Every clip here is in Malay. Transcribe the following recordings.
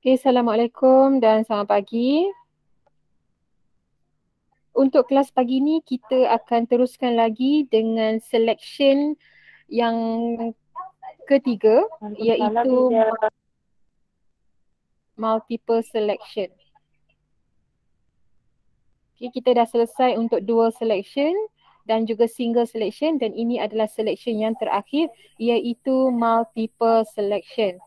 Okay, Assalamualaikum dan selamat pagi. Untuk kelas pagi ni kita akan teruskan lagi dengan selection yang ketiga, iaitu multiple selection. Okay, kita dah selesai untuk dual selection dan juga single selection, dan ini adalah selection yang terakhir iaitu multiple selection.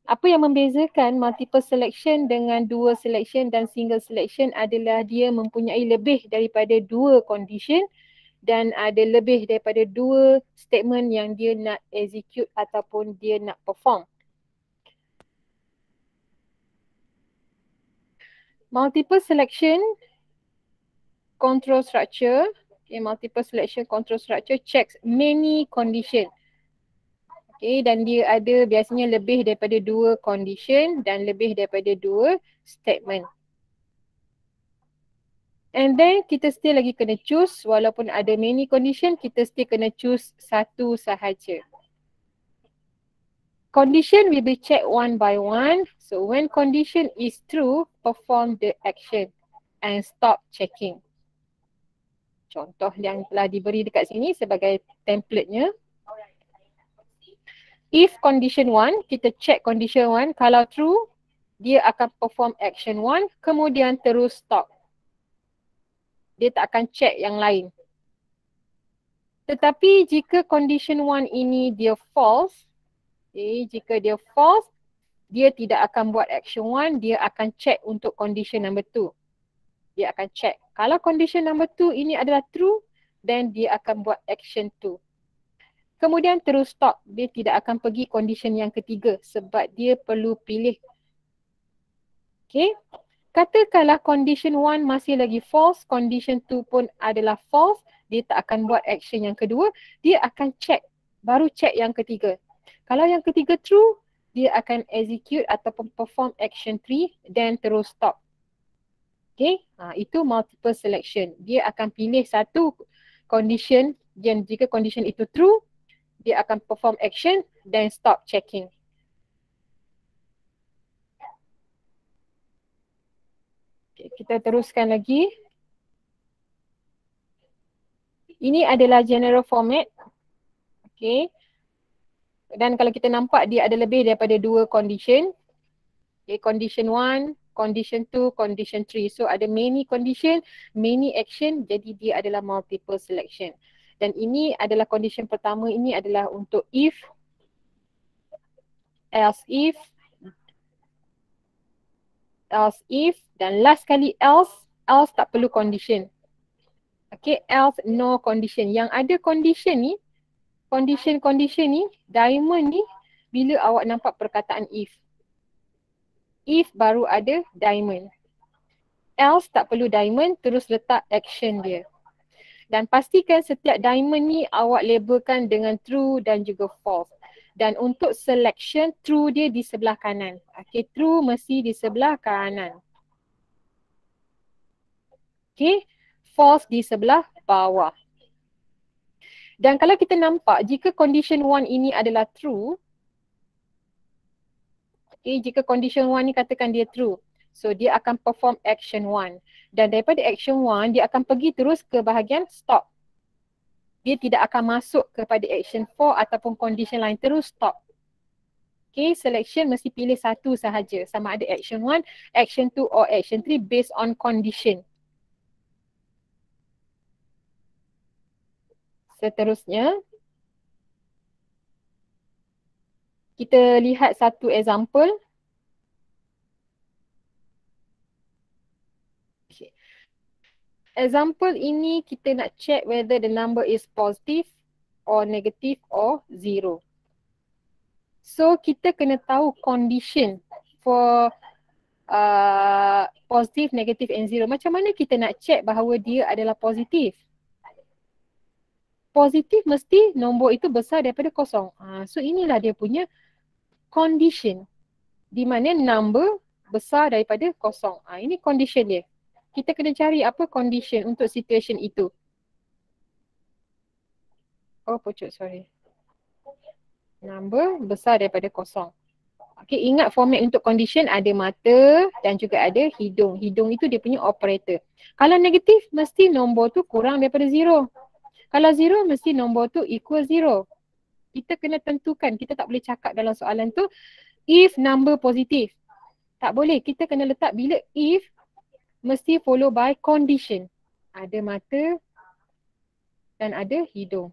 Apa yang membezakan multiple selection dengan dual selection dan single selection adalah dia mempunyai lebih daripada dua condition dan ada lebih daripada dua statement yang dia nak execute ataupun dia nak perform. Multiple selection control structure, multiple selection control structure checks many condition. Dan dia ada biasanya lebih daripada dua condition dan lebih daripada dua statement. And then kita still lagi kena choose, walaupun ada many condition, kita still kena choose satu sahaja. Condition will be checked one by one. So when condition is true, perform the action and stop checking. Contoh yang telah diberi dekat sini sebagai template-nya. If condition 1, kita check condition 1, kalau true, dia akan perform action 1, kemudian terus stop. Dia tak akan check yang lain. Tetapi jika condition 1 ini dia false, jika dia false, dia tidak akan buat action 1, dia akan check untuk condition number 2. Dia akan check. Kalau condition number 2 ini adalah true, then dia akan buat action 2. Kemudian terus stop. Dia tidak akan pergi condition yang ketiga sebab dia perlu pilih. Okay. Katakanlah condition 1 masih lagi false, condition 2 pun adalah false, dia tak akan buat action yang kedua, dia akan check. Baru check yang ketiga. Kalau yang ketiga true, dia akan execute ataupun perform action 3 dan terus stop. Okay, itu multiple selection. Dia akan pilih satu condition dan jika condition itu true, dia akan perform action dan stop checking. Okay, kita teruskan lagi. Ini adalah general format. Okay. Dan kalau kita nampak dia ada lebih daripada dua condition. Okay, condition 1, condition 2, condition 3. So ada many condition, many action, jadi dia adalah multiple selection. Dan ini adalah condition pertama, ini adalah untuk if, else if, dan last kali else tak perlu condition. Okay, else no condition. Yang ada condition ni, condition ni, diamond ni, bila awak nampak perkataan if. If baru ada diamond. Else tak perlu diamond, terus letak action dia. Dan pastikan setiap diamond ni awak labelkan dengan true dan juga false. Dan untuk selection, true dia di sebelah kanan. Okay, true mesti di sebelah kanan. Okay, false di sebelah bawah. Dan kalau kita nampak, jika condition 1 ini adalah true, okay, jika condition 1 ni katakan dia true, so dia akan perform action 1. Dan daripada action 1, dia akan pergi terus ke bahagian stop. Dia tidak akan masuk kepada action 4 ataupun condition lain, terus stop. Okay, selection mesti pilih satu sahaja, sama ada action 1, action 2 or action 3 based on condition. Seterusnya, kita lihat satu example. Example ini kita nak check whether the number is positive or negative or zero. So kita kena tahu condition for positive, negative and zero. Macam mana kita nak check bahawa dia adalah positif? Positif mesti nombor itu besar daripada kosong. So inilah dia punya condition. Di mana number besar daripada kosong. Ini condition dia. Kita kena cari apa condition untuk situation itu. Oh, pucuk, sorry. Number besar daripada kosong. Okay, ingat format untuk condition ada mata dan juga ada hidung. Hidung itu dia punya operator. Kalau negatif, mesti nombor tu kurang daripada 0. Kalau 0, mesti nombor tu equal 0. Kita kena tentukan, kita tak boleh cakap dalam soalan tu if number positif. Tak boleh, kita kena letak bila if mesti follow by condition. Ada mata dan ada hidung.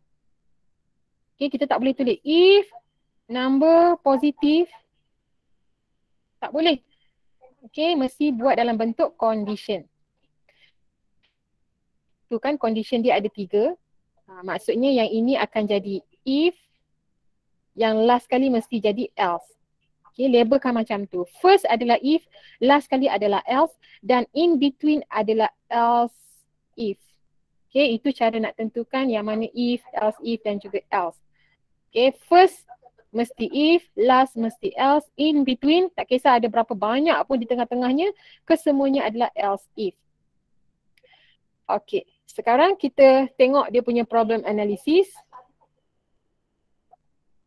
Okay, kita tak boleh tulis if number positif. Tak boleh. Okay, mesti buat dalam bentuk condition. Tu kan condition dia ada 3. Maksudnya yang ini akan jadi if, yang last kali mesti jadi else. Okay, labelkan macam tu. First adalah if, last kali adalah else dan in between adalah else if. Okay, itu cara nak tentukan yang mana if, else if dan juga else. Okay, first mesti if, last mesti else, in between tak kisah ada berapa banyak pun di tengah-tengahnya, kesemuanya adalah else if. Okay, sekarang kita tengok dia punya problem analysis.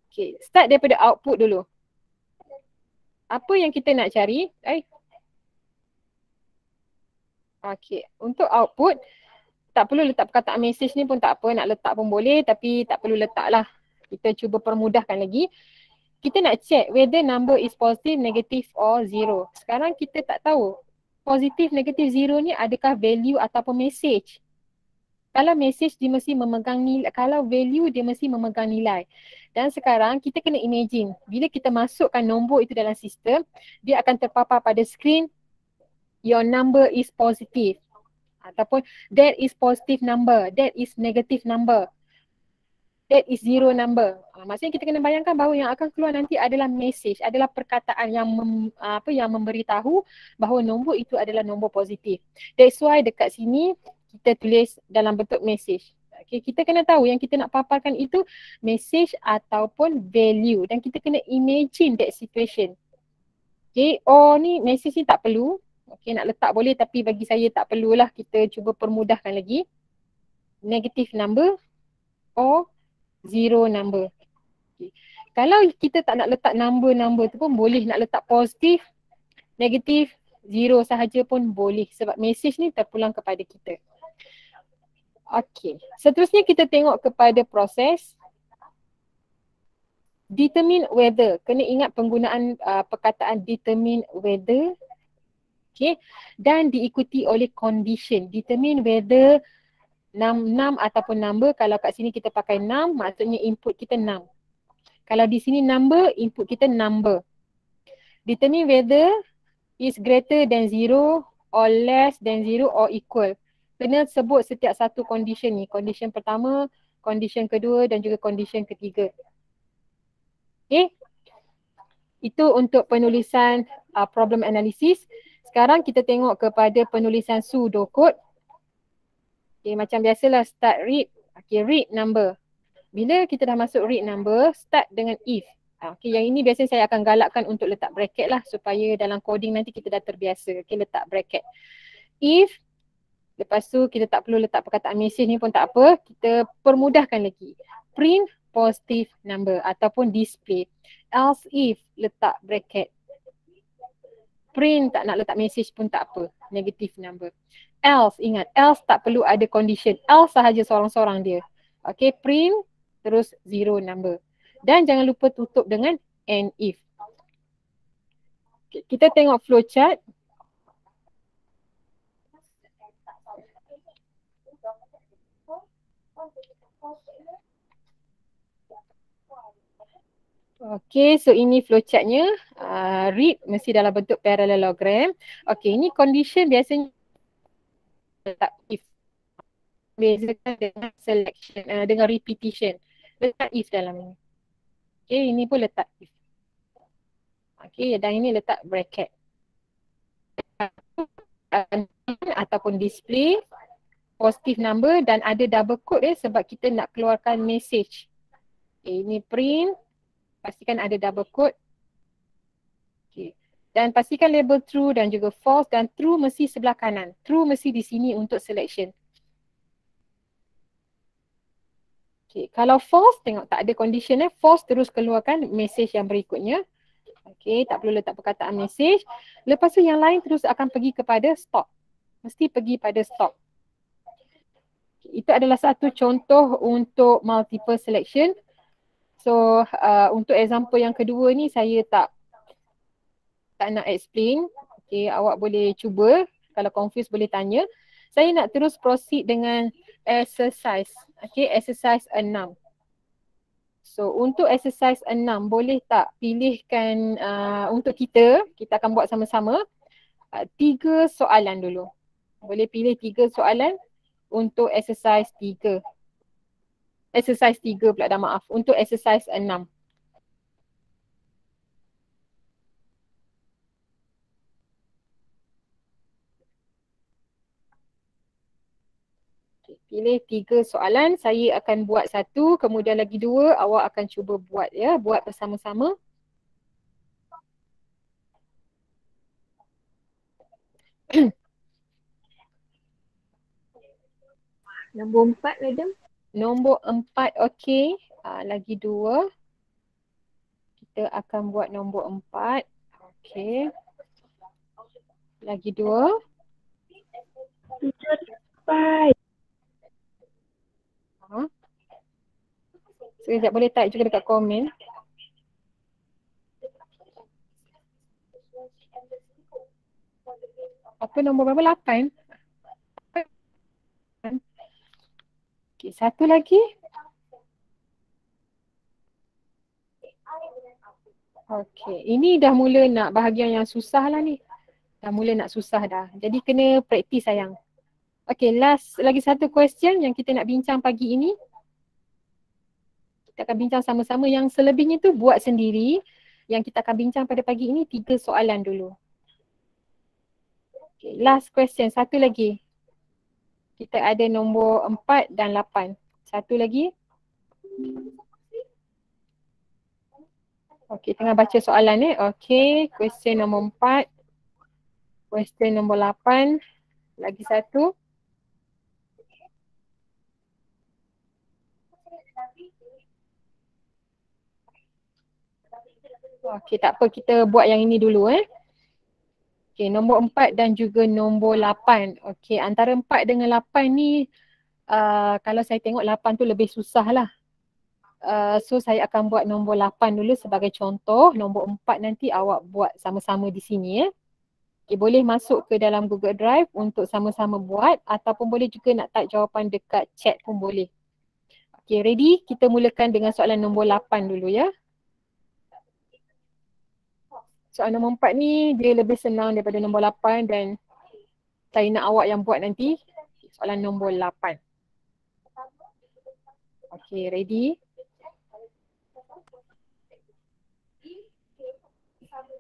Okay, start daripada output dulu. Apa yang kita nak cari? Okay, untuk output, tak perlu letak perkataan message ni pun tak apa, nak letak pun boleh tapi tak perlu letak lah. Kita cuba permudahkan lagi. Kita nak check whether number is positive, negative or zero. Sekarang kita tak tahu positif, negatif, zero ni adakah value ataupun message. Kalau message dia mesti memegang nilai, kalau value dia mesti memegang nilai. Dan sekarang kita kena imagine, bila kita masukkan nombor itu dalam sistem, dia akan terpapar pada screen, your number is positive. Ataupun that is positive number, that is negative number, that is zero number. Maksudnya kita kena bayangkan bahawa yang akan keluar nanti adalah message, adalah perkataan yang yang memberitahu bahawa nombor itu adalah nombor positif. That's why dekat sini kita tulis dalam bentuk message. Okay, kita kena tahu yang kita nak paparkan itu message ataupun value dan kita kena imagine that situation. Okay, ni message ni tak perlu. Okay, nak letak boleh tapi bagi saya tak perlulah, kita cuba permudahkan lagi. Negative number or zero number. Okay. Kalau kita tak nak letak number tu pun boleh, nak letak positif, negatif, zero sahaja pun boleh sebab message ni terpulang kepada kita. Okey, seterusnya kita tengok kepada proses determine whether. Kena ingat penggunaan perkataan determine whether. Okay, dan diikuti oleh condition. Determine whether num ataupun number. Kalau kat sini kita pakai num, maksudnya input kita num. Kalau di sini number, input kita number. Determine whether is greater than 0 or less than 0 or equal. Kena sebut setiap satu condition ni. Condition pertama, condition kedua dan juga condition ketiga. Okay. Itu untuk penulisan problem analysis. Sekarang kita tengok kepada penulisan pseudocode. Okay, macam biasalah start read. Okay, read number. Bila kita dah masuk read number, start dengan if. Okay, yang ini biasanya saya akan galakkan untuk letak bracket lah supaya dalam coding nanti kita dah terbiasa. Okay, letak bracket. If, lepas tu kita tak perlu letak perkataan message ni pun tak apa. Kita permudahkan lagi. Print positive number ataupun display. Else if, letak bracket. Print tak nak letak message pun tak apa. Negative number. Else, ingat, else tak perlu ada condition. Else sahaja seorang-seorang dia. Okay, print terus zero number. Dan jangan lupa tutup dengan and if. Okay, kita tengok flowchart. Okay, so ini flowchartnya. Read mesti dalam bentuk parallelogram. Okay, ini condition biasanya letak if. Bezakan dengan selection, dengan repetition. Letak if dalam ini. Okay, ini pun letak if. Okay, dan ini letak bracket. Ataupun display positive number dan ada double quote sebab kita nak keluarkan message. Okay, ini print. Pastikan ada double quote. Okay. Dan pastikan label true dan juga false, dan true mesti sebelah kanan. True mesti di sini untuk selection. Okay. Kalau false, tengok tak ada condition false terus keluarkan message yang berikutnya. Okay, tak perlu letak perkataan message. Lepas tu yang lain terus akan pergi kepada stop. Mesti pergi pada stop. Itu adalah satu contoh untuk multiple selection. So untuk example yang kedua ni saya tak nak explain. Okay, awak boleh cuba. Kalau confused boleh tanya. Saya nak terus proceed dengan exercise. Okay, exercise 6. So untuk exercise 6 boleh tak pilihkan untuk kita akan buat sama-sama 3 soalan dulu. Boleh pilih 3 soalan untuk exercise 3. Exercise 3 pula dah, maaf. Untuk exercise 6. Pilih 3 soalan, saya akan buat 1, kemudian lagi 2, awak akan cuba buat ya, buat bersama-sama. Nombor 4, madam. Nombor 4, okey. Lagi 2. Kita akan buat nombor 4. Okey. Lagi 2. Sekejap boleh type juga dekat komen. Apa nombor berapa? 8? Okey, satu lagi. Okey, ini dah mula nak bahagian yang susah lah ni. Dah mula nak susah dah. Jadi kena praktis sayang. Okey, last lagi satu question yang kita nak bincang pagi ini. Kita akan bincang sama-sama. Yang selebihnya tu buat sendiri. Yang kita akan bincang pada pagi ini 3 soalan dulu. Okay, last question, satu lagi. Kita ada nombor 4 dan 8. Satu lagi. Okey, tengah baca soalan ni. Okey, question nombor 4. Question nombor 8. Lagi satu. Okey, tak apa, kita buat yang ini dulu Okey, nombor 4 dan juga nombor 8. Okey, antara 4 dengan 8 ni kalau saya tengok 8 tu lebih susah lah. So saya akan buat nombor 8 dulu sebagai contoh. Nombor 4 nanti awak buat sama-sama di sini Okay, boleh masuk ke dalam Google Drive untuk sama-sama buat ataupun boleh juga nak type jawapan dekat chat pun boleh. Okay, ready? Kita mulakan dengan soalan nombor 8 dulu ya. Soalan nombor 4 ni dia lebih senang daripada nombor 8 dan saya nak awak yang buat nanti. Soalan nombor 8. Okay, ready?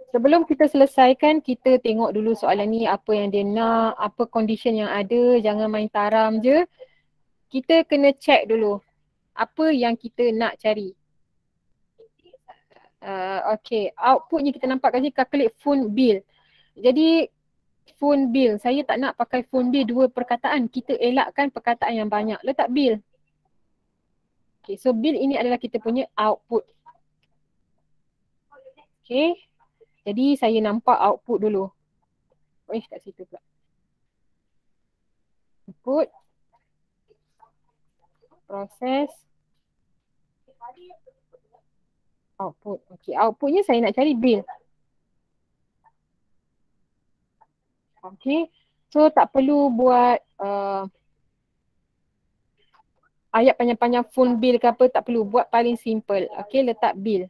Sebelum kita selesaikan, kita tengok dulu soalan ni apa yang dia nak, apa condition yang ada, jangan main taram je. Kita kena check dulu apa yang kita nak cari. Okay, outputnya kita nampak kat sini calculate phone bill. Jadi phone bill, saya tak nak pakai phone bill 2 perkataan. Kita elakkan perkataan yang banyak. Letak bill. Okay, so bill ini adalah kita punya output. Okay, jadi saya nampak output dulu. Kat situ pula. Input. Proses. Output. Okay, outputnya saya nak cari bill. Okay, so tak perlu buat ayat panjang-panjang phone bill ke apa, tak perlu. Buat paling simple. Okay, letak bill.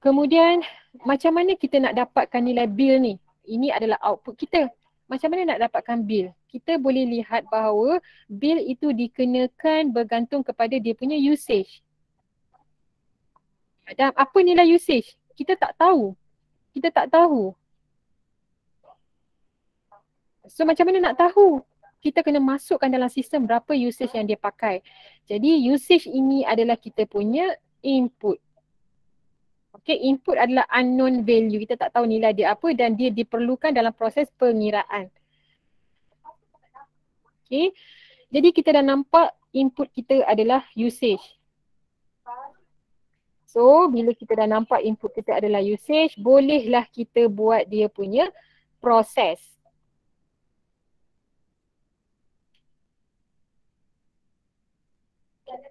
Kemudian, macam mana kita nak dapatkan nilai bill ni? Ini adalah output kita. Macam mana nak dapatkan bill? Kita boleh lihat bahawa bill itu dikenakan bergantung kepada dia punya usage. Dan apa nilai usage? Kita tak tahu. Kita tak tahu. So macam mana nak tahu? Kita kena masukkan dalam sistem berapa usage yang dia pakai. Jadi usage ini adalah kita punya input. Okay, input adalah unknown value. Kita tak tahu nilai dia apa dan dia diperlukan dalam proses pengiraan. Okay, jadi kita dah nampak input kita adalah usage. So bila kita dah nampak input kita adalah usage, bolehlah kita buat dia punya proses.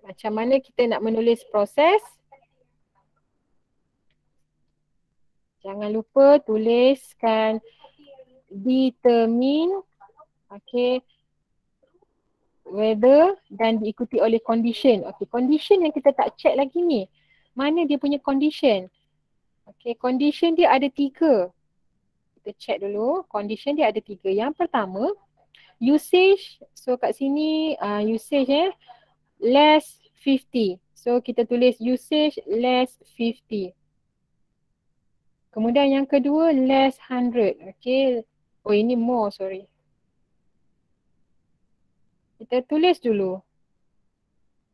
Macam mana kita nak menulis proses? Jangan lupa tuliskan determine, okay, whether dan diikuti oleh condition. Okay, condition yang kita tak check lagi ni. Mana dia punya condition? Okay, condition dia ada 3. Kita check dulu. Condition dia ada 3. Yang pertama, usage. So kat sini usage less 50. So kita tulis usage less 50. Kemudian yang kedua less 100. Okay. Oh ini more, sorry. Kita tulis dulu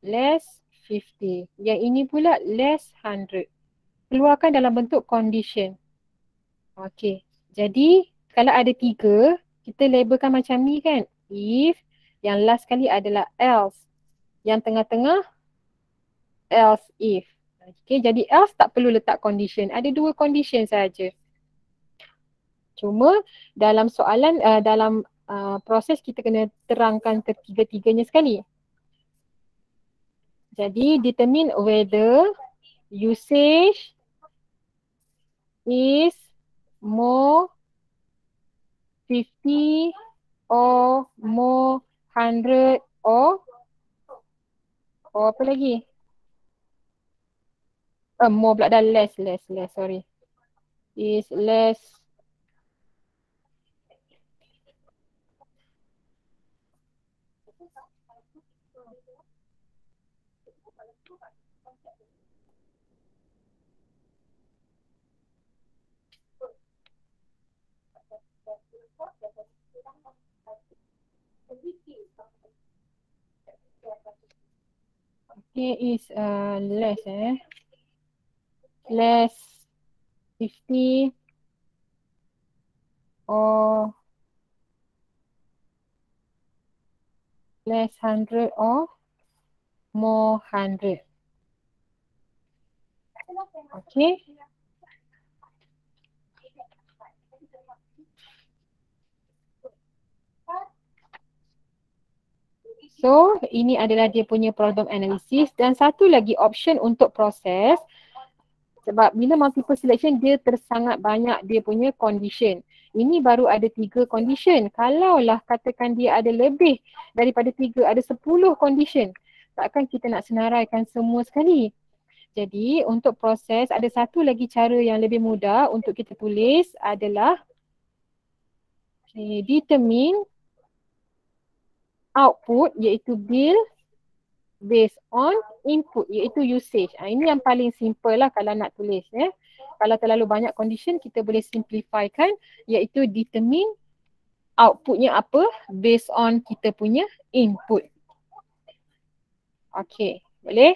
less 50. Yang ini pula less 100. Keluarkan dalam bentuk condition. Okay. Jadi kalau ada 3, kita labelkan macam ni kan. If, yang last kali adalah else. Yang tengah-tengah else if. Okay, jadi else tak perlu letak condition. Ada 2 condition saja. Cuma dalam soalan, dalam proses kita kena terangkan ketiga-tiganya sekali. Jadi determine whether usage is more 50 or more 100 or apa lagi? More pula dah less, sorry. Is less. Okay, is less less 50 or less 100 or more 100. Okay. So, ini adalah dia punya problem analysis dan satu lagi option untuk proses. Sebab bila multiple selection dia tersangat banyak dia punya condition. Ini baru ada 3 condition. Kalaulah katakan dia ada lebih daripada 3, ada 10 condition. Takkan kita nak senaraikan semua sekali. Jadi untuk proses ada satu lagi cara yang lebih mudah untuk kita tulis adalah determine output iaitu bill based on input iaitu usage. Ini yang paling simple lah kalau nak tulis. Kalau terlalu banyak condition kita boleh simplifykan iaitu determine outputnya apa based on kita punya input. Okay, boleh?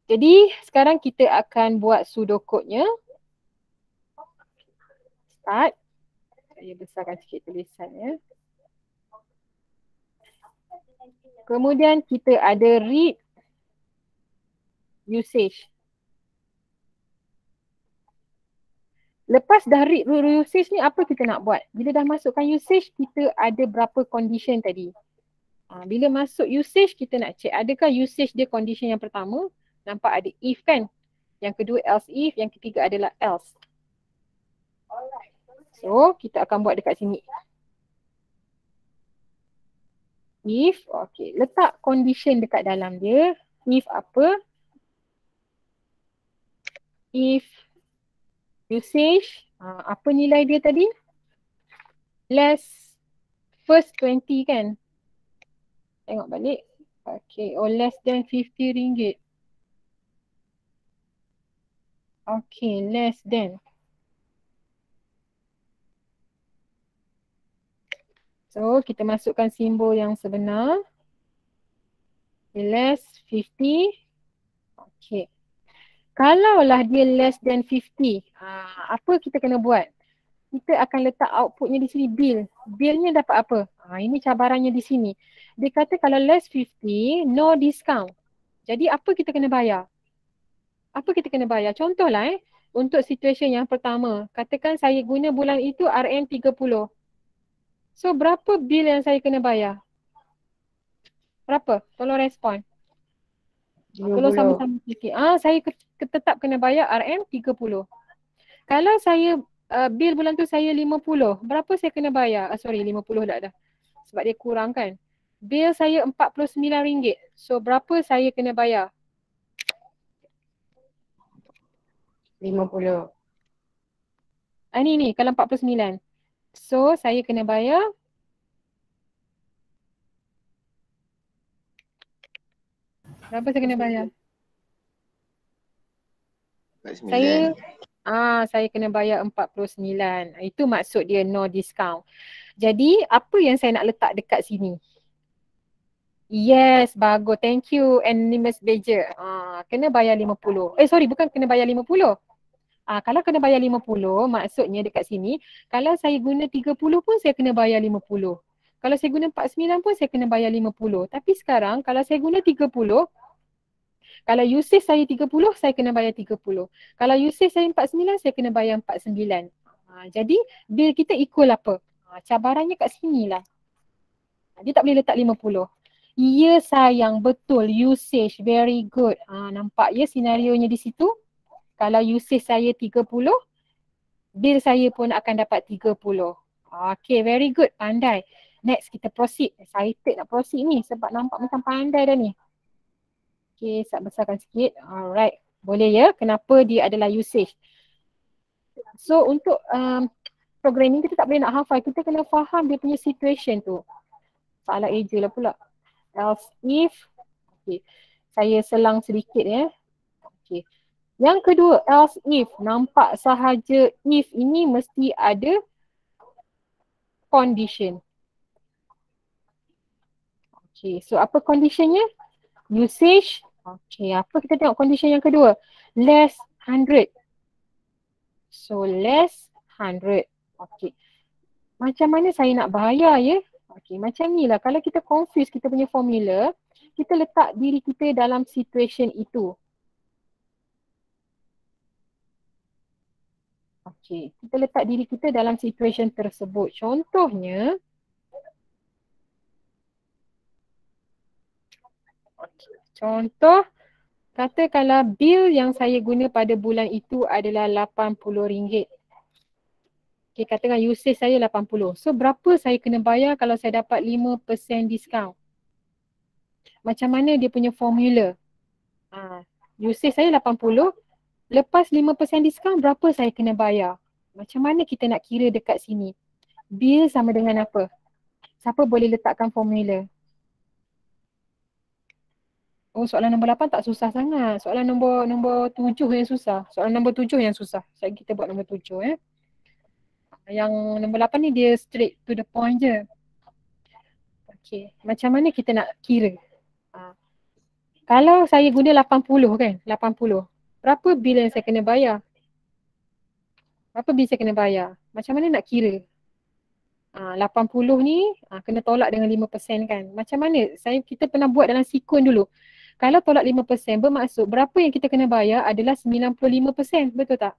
Jadi sekarang kita akan buat pseudocode-nya. Start. Saya besarkan sikit tulisannya. Kemudian kita ada read usage. Lepas dah read usage ni apa kita nak buat? Bila dah masukkan usage kita ada berapa condition tadi. Bila masuk usage kita nak check adakah usage dia condition yang pertama. Nampak ada if kan. Yang kedua else if, yang ketiga adalah else. So kita akan buat dekat sini. If, okay, letak condition dekat dalam dia. If apa? If usage, apa nilai dia tadi? Less first 20 kan? Tengok balik. Okay, or less than 50 ringgit. Okay, less than. So, kita masukkan simbol yang sebenar. Less 50. Okay. Kalaulah dia less than 50, apa kita kena buat? Kita akan letak outputnya di sini, bill. Billnya dapat apa? Ini cabarannya di sini. Dia kata kalau less 50, no discount. Jadi apa kita kena bayar? Apa kita kena bayar? Contohlah untuk situasi yang pertama. Katakan saya guna bulan itu RM30. So berapa bil yang saya kena bayar? Berapa? Tolong respon. Tolong 50. sama-sama sikit. Saya tetap kena bayar RM30. Kalau saya bil bulan tu saya 50, berapa saya kena bayar? Sorry, 50 dah. Sebab dia kurang kan. Bil saya RM49. So berapa saya kena bayar? 50. Ni kalau 49. So saya kena bayar berapa saya kena bayar? 49. Saya kena bayar 49. Itu maksud dia no discount. Jadi apa yang saya nak letak dekat sini? Yes, bagus. Thank you Anonymous Badger. Kena bayar 50. Sorry, bukan kena bayar 50. Kalau kena bayar 50, maksudnya dekat sini, kalau saya guna 30 pun saya kena bayar 50. Kalau saya guna 49 pun saya kena bayar 50. Tapi sekarang kalau saya guna 30, kalau usage saya 30, saya kena bayar 30. Kalau usage saya 49, saya kena bayar 49. Jadi bil kita equal apa? Cabarannya kat sini lah. Dia tak boleh letak 50. Ya sayang, betul. Usage, very good. Nampak ya senarionya di situ? Kalau usage saya 30, bil saya pun akan dapat 30. Okay, very good. Pandai. Next, kita proceed. Excited nak proceed ni sebab nampak macam pandai dah ni. Okay, saya besarkan sikit. Alright. Boleh ya? Kenapa dia adalah usage? So, untuk programming kita tak boleh nak hafal. Kita kena faham dia punya situation tu. Salah eja lah pula. Else if. Okay. Saya selang sedikit ya. Okay. Yang kedua, else if. Nampak sahaja if ini mesti ada condition. Okay, so apa conditionnya? Usage. Okay, apa kita tengok condition yang kedua? Less 100. So, less 100. Okay. Macam mana saya nak bayar ya? Okay, macam ni lah. Kalau kita confuse kita punya formula, kita letak diri kita dalam situation itu. Okay, kita letak diri kita dalam situation tersebut. Contohnya, contoh, katakanlah bil yang saya guna pada bulan itu adalah RM80. Okay, katakan usage saya 80. So, berapa saya kena bayar kalau saya dapat 5% discount? Macam mana dia punya formula? Usage saya 80. Lepas 5% discount, berapa saya kena bayar? Macam mana kita nak kira dekat sini? Bil sama dengan apa? Siapa boleh letakkan formula? Oh, soalan nombor 8 tak susah sangat. Soalan nombor 7 yang susah. Soalan nombor 7 yang susah. Kita buat nombor 7 Yang nombor 8 ni dia straight to the point je. Okay. Macam mana kita nak kira? Kalau saya guna 80 kan? 80. Berapa bil yang saya kena bayar? Berapa bil saya kena bayar? Macam mana nak kira? 80 ni kena tolak dengan 5% kan? Macam mana? Kita pernah buat dalam sikon dulu. Kalau tolak 5% bermaksud berapa yang kita kena bayar adalah 95%. Betul tak?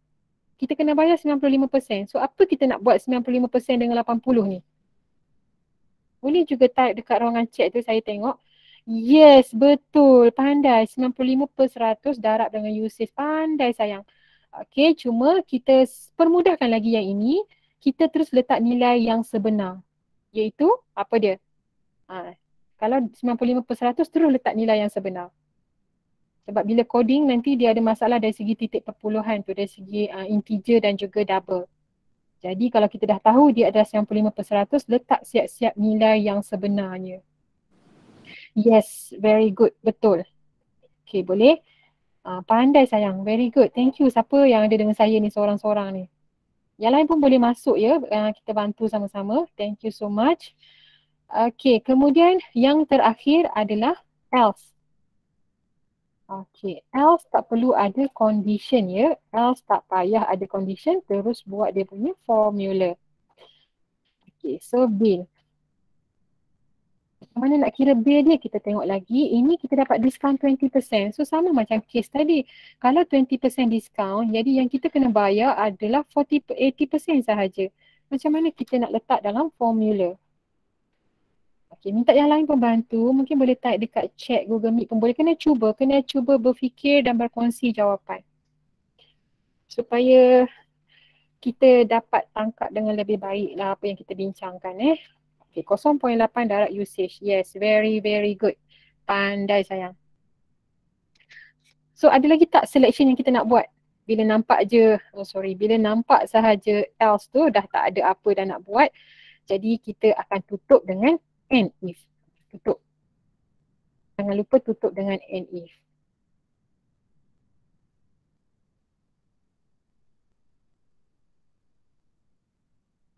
Kita kena bayar 95%. So apa kita nak buat 95% dengan 80 ni? Boleh juga type dekat ruangan chat tu saya tengok. Yes, betul. Pandai. 95% darab dengan usage. Pandai sayang. Okay, cuma kita permudahkan lagi yang ini. Kita terus letak nilai yang sebenar. Iaitu, apa dia? Kalau 95% terus letak nilai yang sebenar. Sebab bila coding nanti dia ada masalah dari segi titik perpuluhan tu. Dari segi integer dan juga double. Jadi kalau kita dah tahu dia adalah 95%, letak siap-siap nilai yang sebenarnya. Yes, very good. Betul. Okay, boleh? Pandai sayang. Very good. Thank you. Siapa yang ada dengan saya ni seorang-seorang ni? Yang lain pun boleh masuk ya. Kita bantu sama-sama. Thank you so much. Okay, kemudian yang terakhir adalah else. Okay, else tak perlu ada condition ya. Else tak payah ada condition. Terus buat dia punya formula. Okay, so bill. Mana nak kira bil dia, kita tengok lagi. Ini kita dapat diskaun 20%. So sama macam kes tadi. Kalau 20% diskaun, jadi yang kita kena bayar adalah 80% sahaja. Macam mana kita nak letak dalam formula? Okay, minta yang lain pun bantu. Mungkin boleh type dekat chat Google Meet pun boleh. Kena cuba berfikir dan berkongsi jawapan. Supaya kita dapat tangkap dengan lebih baik lah apa yang kita bincangkan. Okay, 0.8 direct usage. Yes, very good. Pandai sayang. So ada lagi tak selection yang kita nak buat? Bila nampak je, bila nampak sahaja else tu dah tak ada apa dah nak buat. Jadi kita akan tutup dengan and if. Tutup. Jangan lupa tutup dengan and if.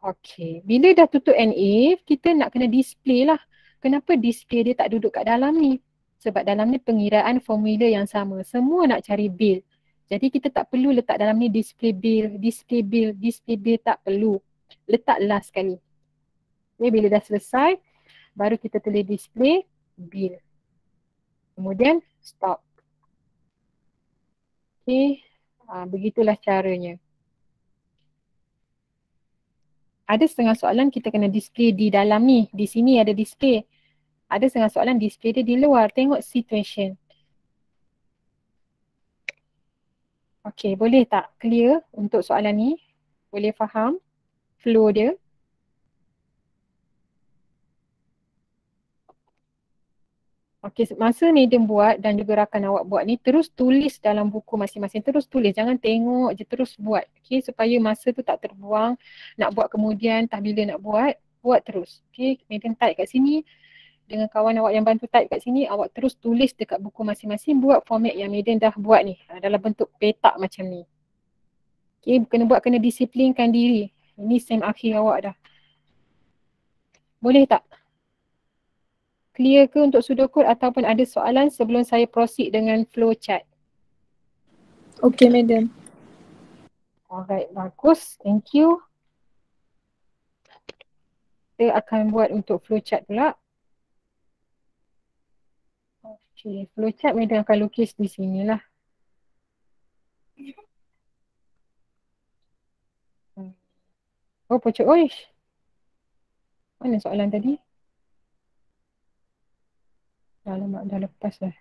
Okay, bila dah tutup and if, kita nak kena display lah. Kenapa display dia tak duduk kat dalam ni? Sebab dalam ni pengiraan formula yang sama. Semua nak cari bill. Jadi kita tak perlu letak dalam ni display bill tak perlu. Letak last sekali. Okay, bila dah selesai, baru kita tulis display bill. Kemudian stop. Okay, begitulah caranya. Ada setengah soalan kita kena display di dalam ni. Di sini ada display. Ada setengah soalan display dia di luar. Tengok situation. Okay, boleh tak clear untuk soalan ni? Boleh faham flow dia? Okay, masa Madam buat dan juga rakan awak buat ni, terus tulis dalam buku masing-masing. Terus tulis, jangan tengok je, terus buat. Okay, supaya masa tu tak terbuang. Nak buat kemudian, tak bila nak buat terus. Okay, Madam type kat sini. Dengan kawan awak yang bantu type kat sini, awak terus tulis dekat buku masing-masing. Buat format yang Madam dah buat ni. Dalam bentuk petak macam ni. Okay, kena disiplinkan diri. Ini sem akhir awak dah. Boleh tak? Clear ke untuk sudokod ataupun ada soalan sebelum saya proceed dengan flow chart? Okay, Madam. Alright, bagus. Thank you. Kita akan buat untuk flow chart pula. Okay, flow chart Madam akan lukis di sini lah. Oh, pocok oish. Mana soalan tadi? Alamak, dah lepas dah.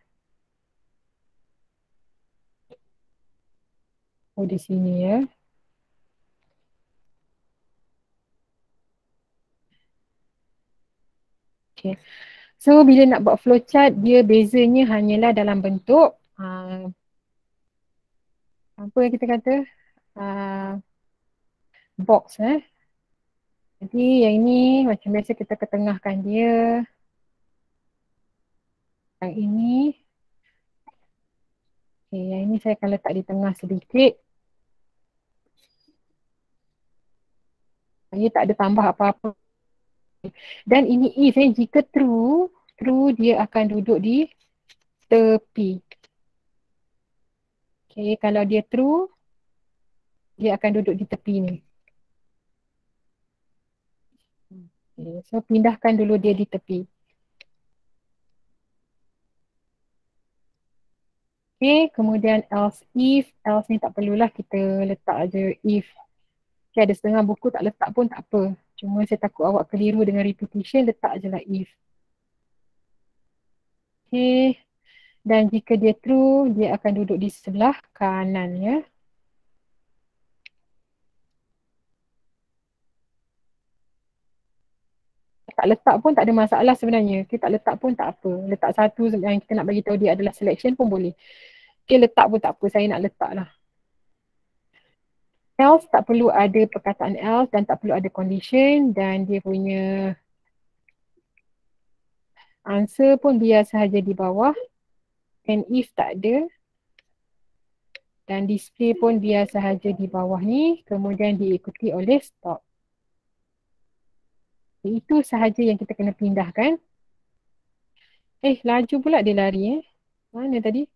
Oh, di sini ya. Okay. So, bila nak buat flow chart, dia bezanya hanyalah dalam bentuk apa yang kita kata? Box Jadi yang ini macam biasa kita ketengahkan dia. Yang ini. Okay, yang ini saya akan letak di tengah sedikit. Saya tak ada tambah apa-apa. Dan ini if jika true dia akan duduk di tepi. Okay, kalau dia true, dia akan duduk di tepi ni. Okay, so pindahkan dulu dia di tepi. Okay, kemudian else if. Else ni tak perlulah kita letak aja if. Okay, ada setengah buku tak letak pun tak apa. Cuma saya takut awak keliru dengan repetition, letak je lah if. Okay, dan jika dia true, dia akan duduk di sebelah kanan ya. Tak letak pun tak ada masalah sebenarnya. Kita tak letak pun tak apa. Letak satu yang kita nak bagi tahu dia adalah selection pun boleh. Okay, letak pun tak apa. Saya nak letak lah. Else tak perlu ada perkataan else dan tak perlu ada condition dan dia punya answer pun biar sahaja di bawah. And if tak ada. Dan display pun biar sahaja di bawah ni. Kemudian diikuti oleh stop. Itu sahaja yang kita kena pindahkan. Laju pula dia lari Mana tadi?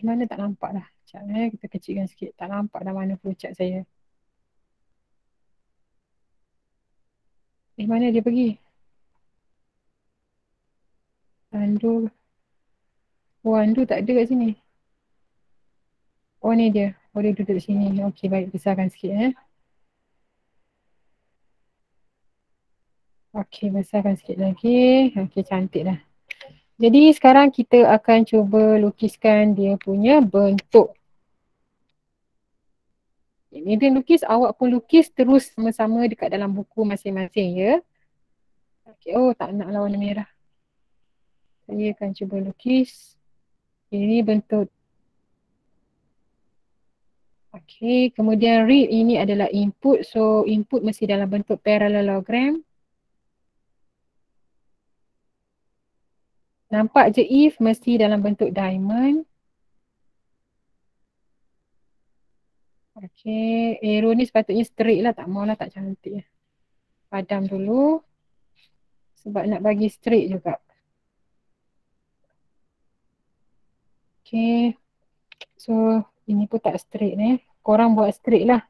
Mana tak nampak dah. Sekejap kita kecilkan sikit. Tak nampak dah mana flowchart saya. Mana dia pergi? Undo. Oh, undo tak ada kat sini. Oh, ni dia. Oh, dia duduk sini. Okey, baik. Besarkan sikit Okey, besarkan sikit lagi. Okey, cantik dah. Jadi sekarang kita akan cuba lukiskan dia punya bentuk. Ini dia lukis, awak pun lukis terus sama-sama dekat dalam buku masing-masing ya. Okey, oh tak nak lah warna merah. Saya akan cuba lukis. Ini bentuk. Okey, kemudian read ini adalah input. So input mesti dalam bentuk parallelogram. Nampak je if mesti dalam bentuk diamond. Okey, arrow ni sepatutnya straight lah. Tak maulah tak cantik. Padam dulu. Sebab nak bagi straight juga. Okay. So, ini pun tak straight Korang buat straight lah.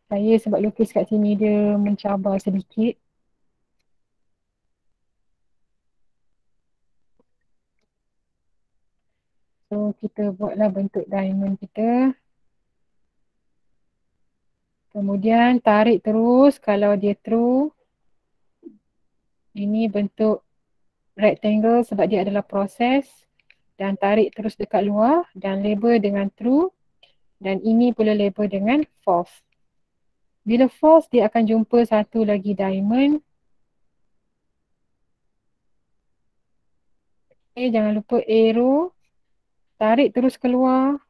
Saya sebab lukis kat sini dia mencabar sedikit. So, kita buatlah bentuk diamond kita. Kemudian tarik terus kalau dia true. Ini bentuk rectangle sebab dia adalah proses. Dan tarik terus dekat luar dan label dengan true. Dan ini pula label dengan false. Bila false, dia akan jumpa satu lagi diamond. Okay, jangan lupa arrow. Tarik terus keluar.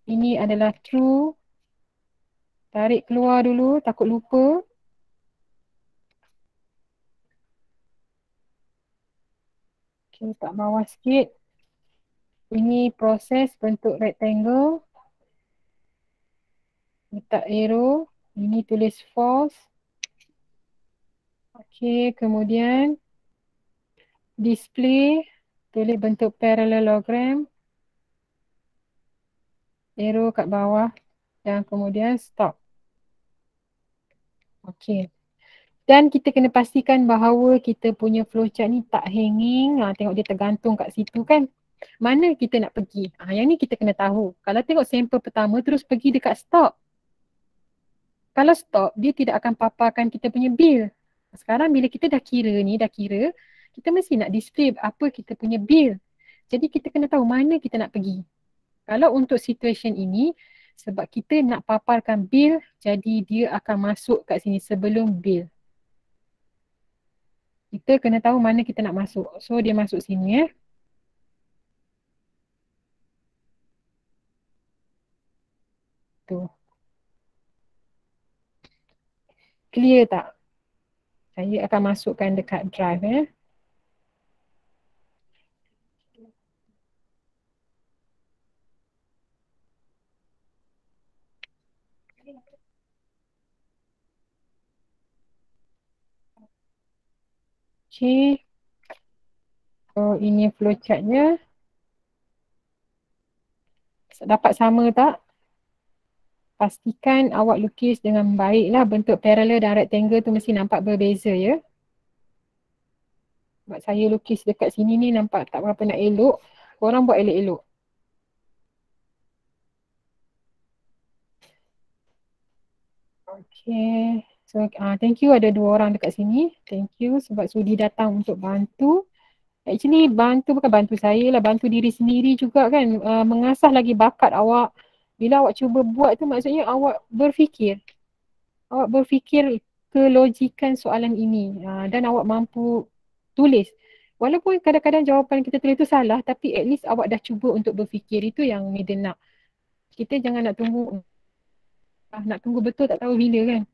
Ini adalah true. Tarik keluar dulu, takut lupa. Okay, letak bawah sikit. Ini proses bentuk rectangle. Letak arrow. Ini tulis false. Okay, kemudian display. Tulis bentuk parallelogram. Arrow kat bawah. Dan kemudian stop. Okay. Dan kita kena pastikan bahawa kita punya flowchart ni tak hanging. Tengok dia tergantung kat situ kan. Mana kita nak pergi? Yang ni kita kena tahu. Kalau tengok sampel pertama terus pergi dekat stop. Kalau stop, dia tidak akan paparkan kita punya bill. Sekarang bila kita dah kira, kita mesti nak display apa kita punya bill. Jadi kita kena tahu mana kita nak pergi. Kalau untuk situation ini, sebab kita nak paparkan bill, jadi dia akan masuk kat sini sebelum bill. Kita kena tahu mana kita nak masuk. So dia masuk sini Tu. Clear tak? Saya akan masukkan dekat drive Okay. So ini flowchartnya. Dapat sama tak? Pastikan awak lukis dengan baik lah. Bentuk parallel dan rectangle tu mesti nampak berbeza ya. Sebab saya lukis dekat sini ni nampak tak berapa nak elok. Korang buat elok-elok. Okay. So thank you ada 2 orang dekat sini. Thank you sebab sudi datang untuk bantu. Actually bantu bukan bantu saya lah. Bantu diri sendiri juga kan. Mengasah lagi bakat awak. Bila awak cuba buat tu maksudnya awak berfikir. Awak berfikir kelogikan soalan ini dan awak mampu tulis. Walaupun kadang-kadang jawapan kita tulis tu salah tapi at least awak dah cuba untuk berfikir. Itu yang Maiden nak. Kita jangan nak tunggu betul tak tahu bila kan.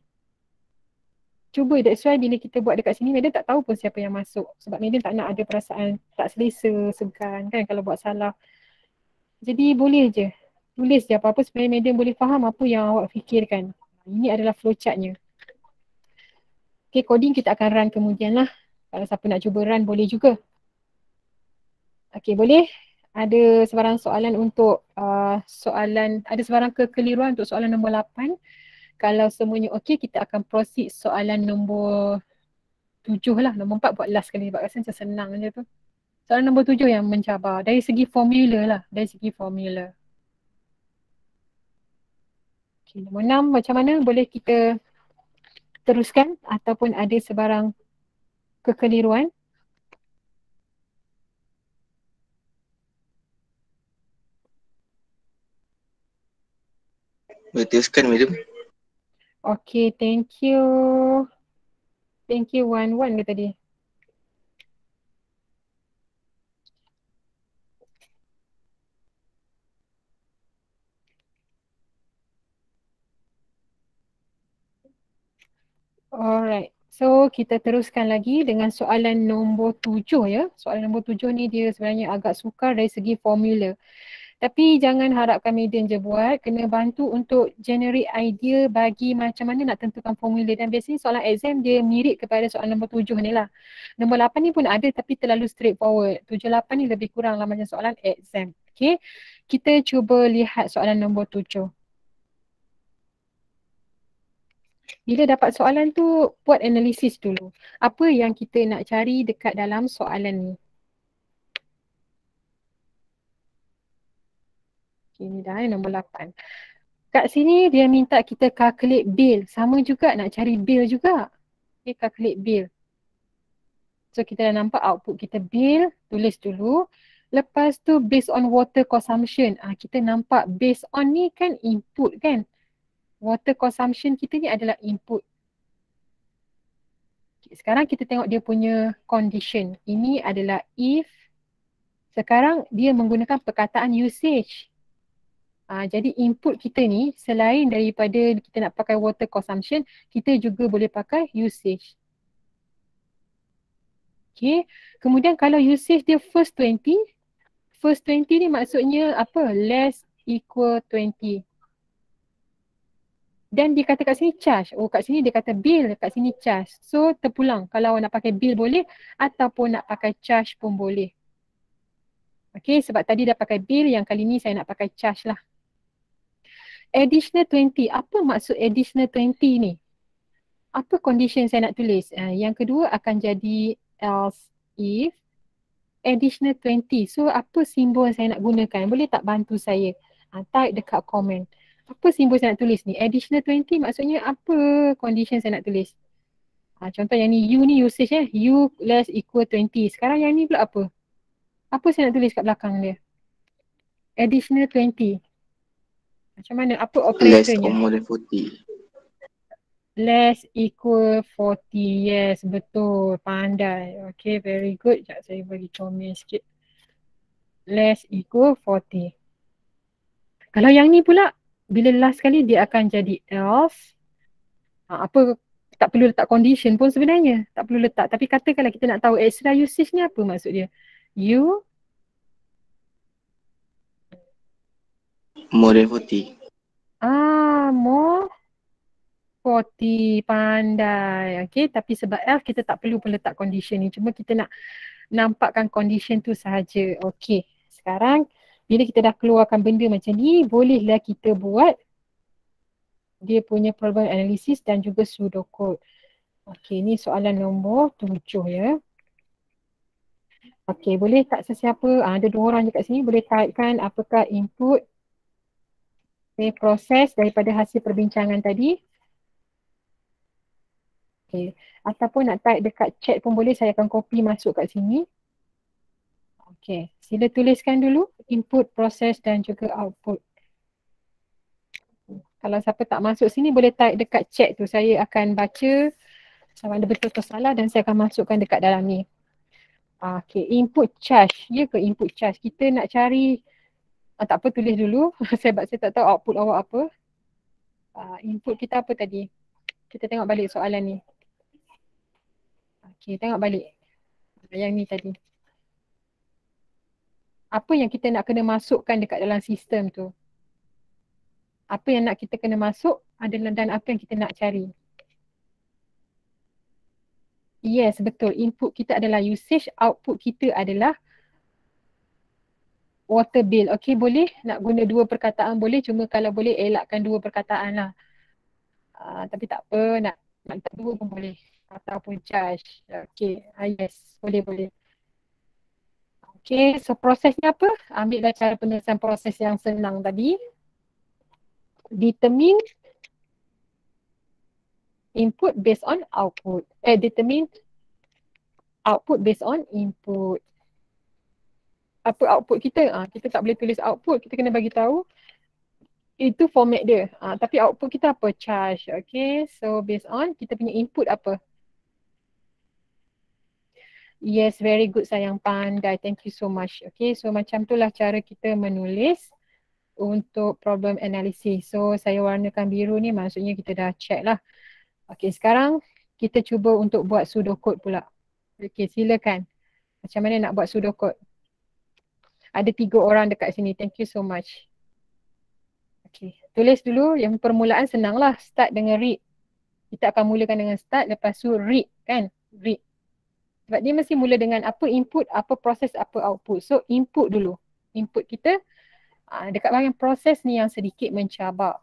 Cuba, that's why bila kita buat dekat sini Maiden tak tahu pun siapa yang masuk. Sebab Maiden tak nak ada perasaan tak selesa, segan kan kalau buat salah. Jadi boleh je. Tulis je apa-apa supaya Maiden boleh faham apa yang awak fikirkan. Ini adalah flowchartnya. Okay, coding kita akan run kemudian lah. Kalau siapa nak cuba run boleh juga. Okay, boleh? Ada sebarang soalan untuk ada sebarang kekeliruan untuk soalan nombor 8. Kalau semuanya okey, kita akan proceed soalan nombor 7 lah. Nombor 4 buat last sekali sebab rasa macam senang je tu. Soalan nombor 7 yang mencabar. Dari segi formula lah. Dari segi formula. Okay, nombor 6 macam mana boleh kita teruskan ataupun ada sebarang kekeliruan? Boleh teruskan, madam. Okay, thank you. Thank you Wan ke tadi? Alright. So kita teruskan lagi dengan soalan nombor 7 ya. Soalan nombor 7 ni dia sebenarnya agak sukar dari segi formula. Tapi jangan harapkan Maiden je buat. Kena bantu untuk generate idea bagi macam mana nak tentukan formula. Dan biasanya soalan exam dia mirip kepada soalan nombor 7 ni lah. Nombor 8 ni pun ada tapi terlalu straightforward. 7, 8 ni lebih kurang lah macam soalan exam. Okay. Kita cuba lihat soalan nombor 7. Bila dapat soalan tu, buat analisis dulu. Apa yang kita nak cari dekat dalam soalan ni? Okay, ni dah nombor 8. Kat sini dia minta kita calculate bill. Sama juga nak cari bill juga. Okay, calculate bill. So kita dah nampak output kita bill, tulis dulu. Lepas tu based on water consumption. Kita nampak based on ni kan input kan. Water consumption kita ni adalah input. Sekarang kita tengok dia punya condition. Ini adalah if. Sekarang dia menggunakan perkataan usage. Jadi input kita ni selain daripada kita nak pakai water consumption, kita juga boleh pakai usage. Okay. Kemudian kalau usage dia first 20 ni maksudnya apa? Less equal 20. Dan dia kata kat sini charge. Oh, kat sini dia kata bill, kat sini charge. So terpulang kalau nak pakai bill boleh ataupun nak pakai charge pun boleh. Okay, sebab tadi dah pakai bill, yang kali ni saya nak pakai charge lah. Additional 20. Apa maksud additional 20 ni? Apa condition saya nak tulis? Yang kedua akan jadi else if additional 20. So apa simbol saya nak gunakan? Boleh tak bantu saya? Type dekat komen. Apa simbol saya nak tulis ni? Additional 20 maksudnya apa condition saya nak tulis? Contoh yang ni U ni usage U less equal 20. Sekarang yang ni pula apa? Apa saya nak tulis kat belakang dia? Additional 20. Macam mana? Apa operatornya? Less or more than 40. Less equal 40. Yes, betul. Pandai. Okay, very good. Sekejap saya bagi comel sikit. Less equal 40. Kalau yang ni pula, bila last kali dia akan jadi else. Apa, tak perlu letak condition pun sebenarnya. Tak perlu letak. Tapi katakanlah kita nak tahu extra usage ni apa maksud dia. U More than 40. more 40. Pandai. Okay, tapi sebab else kita tak perlu pun letak condition ni. Cuma kita nak nampakkan condition tu sahaja. Okay, sekarang bila kita dah keluarkan benda macam ni, bolehlah kita buat dia punya problem analysis dan juga pseudocode. Okay, ni soalan nombor 7 ya. Okay, boleh tak sesiapa, ada 2 orang je kat sini, boleh typekan apakah input proses daripada hasil perbincangan tadi. Okay, ataupun nak type dekat chat pun boleh, saya akan copy masuk kat sini. Okay, sila tuliskan dulu input, proses dan juga output. Kalau siapa tak masuk sini boleh type dekat chat tu. Saya akan baca sama ada betul atau salah dan saya akan masukkan dekat dalam ni. Okay, input charge. Ya ke input charge? Kita nak cari, tak apa tulis dulu. Sebab saya tak tahu output awak apa. Input kita apa tadi? Kita tengok balik soalan ni. Okay, tengok balik. Yang ni tadi. Apa yang kita nak kena masukkan dekat dalam sistem tu? Apa yang nak kita kena masuk adalah dan apa yang kita nak cari. Yes, betul. Input kita adalah usage, output kita adalah water bill. Okay, boleh nak guna 2 perkataan boleh, cuma kalau boleh elakkan 2 perkataan lah. Tapi tak apa, nak letak 2 pun boleh. Ataupun charge. Okay, yes, boleh. Okay, so prosesnya apa? Ambillah cara penulisan proses yang senang tadi. Determine input based on output. Determine output based on input. Apa output kita? Kita tak boleh tulis output, kita kena bagi tahu itu format dia. Tapi output kita apa? Charge. Okay, so based on kita punya input apa? Yes, very good sayang pandai. Thank you so much. Okay, so macam itulah cara kita menulis untuk problem analysis. So saya warnakan biru ni maksudnya kita dah check lah. Okay, sekarang kita cuba untuk buat pseudocode pula. Okay, silakan. Macam mana nak buat pseudocode? Ada 3 orang dekat sini. Thank you so much. Okay, tulis dulu yang permulaan senang lah. Start dengan read. Kita akan mulakan dengan start, lepas tu read kan? Read. Sebab dia mesti mula dengan apa input, apa proses, apa output. So input dulu. Input kita dekat bahagian proses ni yang sedikit mencabar.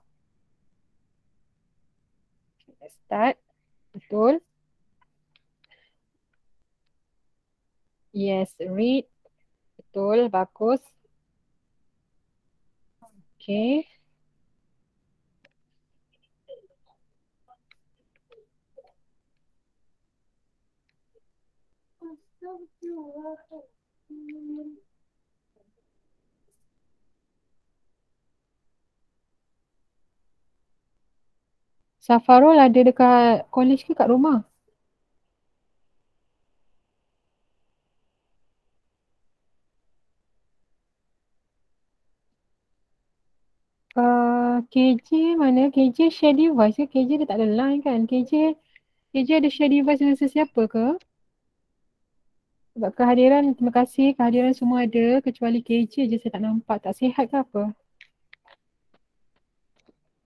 Okay, start. Betul. Yes, read. Betul, bagus. Okay. Safarul ada dekat college ke kat rumah? KJ mana? KJ share device ke? KJ dia tak ada line kan? KJ ada share device dengan sesiapa ke? Sebab kehadiran, terima kasih, kehadiran semua ada kecuali KJ je saya tak nampak. Tak sihat ke apa?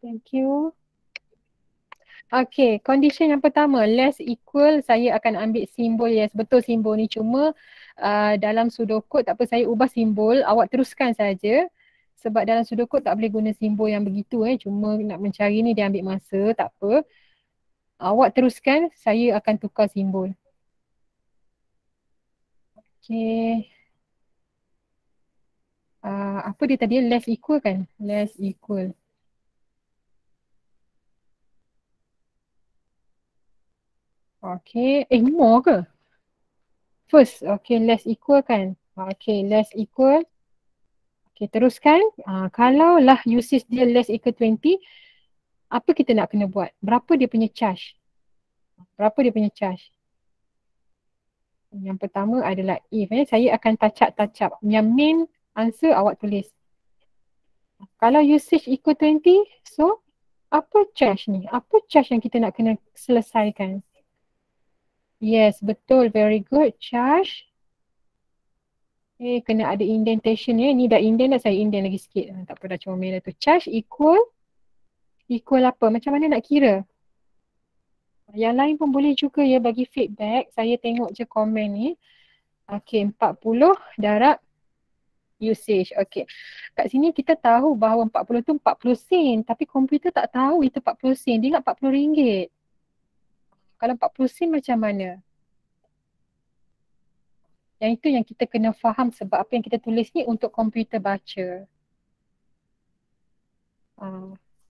Thank you. Okay, condition yang pertama, less equal, saya akan ambil simbol, yes betul simbol ni, cuma dalam pseudocode tak apa, saya ubah simbol, awak teruskan saja. Sebab dalam pseudocode tak boleh guna simbol yang begitu, cuma nak mencari ni dia ambil masa, tak apa. Awak teruskan, saya akan tukar simbol. Okay. Apa dia tadi, less equal kan? Less equal. Okay, more ke? First, okay, less equal kan? Okay, less equal. Okay, teruskan. Kalau lah usage dia less equal 20, apa kita nak kena buat? Berapa dia punya charge? Berapa dia punya charge? Yang pertama adalah if. Saya akan touch up. Yang main answer awak tulis. Kalau usage equal 20, so apa charge ni? Apa charge yang kita nak kena selesaikan? Yes, betul. Very good. Charge. Kena ada indentation ya. Ni dah indent dah, saya indent lagi sikit. Tak apa, dah comel dah tu. Charge equal apa? Macam mana nak kira? Yang lain pun boleh juga ya bagi feedback. Saya tengok je komen ni. Okay, 40 darab usage. Okay. Kat sini kita tahu bahawa 40 tu 40 sen. Tapi komputer tak tahu itu 40 sen. Dia ingat 40 ringgit. Kalau 40 sen macam mana? Yang itu yang kita kena faham sebab apa yang kita tulis ni untuk komputer baca.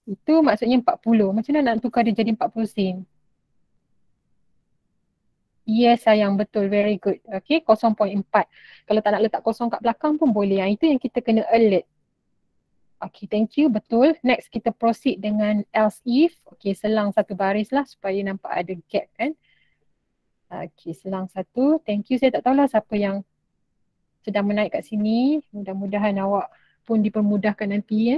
Itu maksudnya 40. Macam mana nak tukar dia jadi 40 sen? Yes sayang, betul. Very good. Okay, 0.4. Kalau tak nak letak kosong kat belakang pun boleh. Itu yang kita kena alert. Okay, thank you. Betul. Next, kita proceed dengan else if. Okay, selang satu baris lah supaya nampak ada gap kan. Okay, selang satu. Thank you. Saya tak tahulah siapa yang sedang menaik kat sini. Mudah-mudahan awak pun dipermudahkan nanti ya.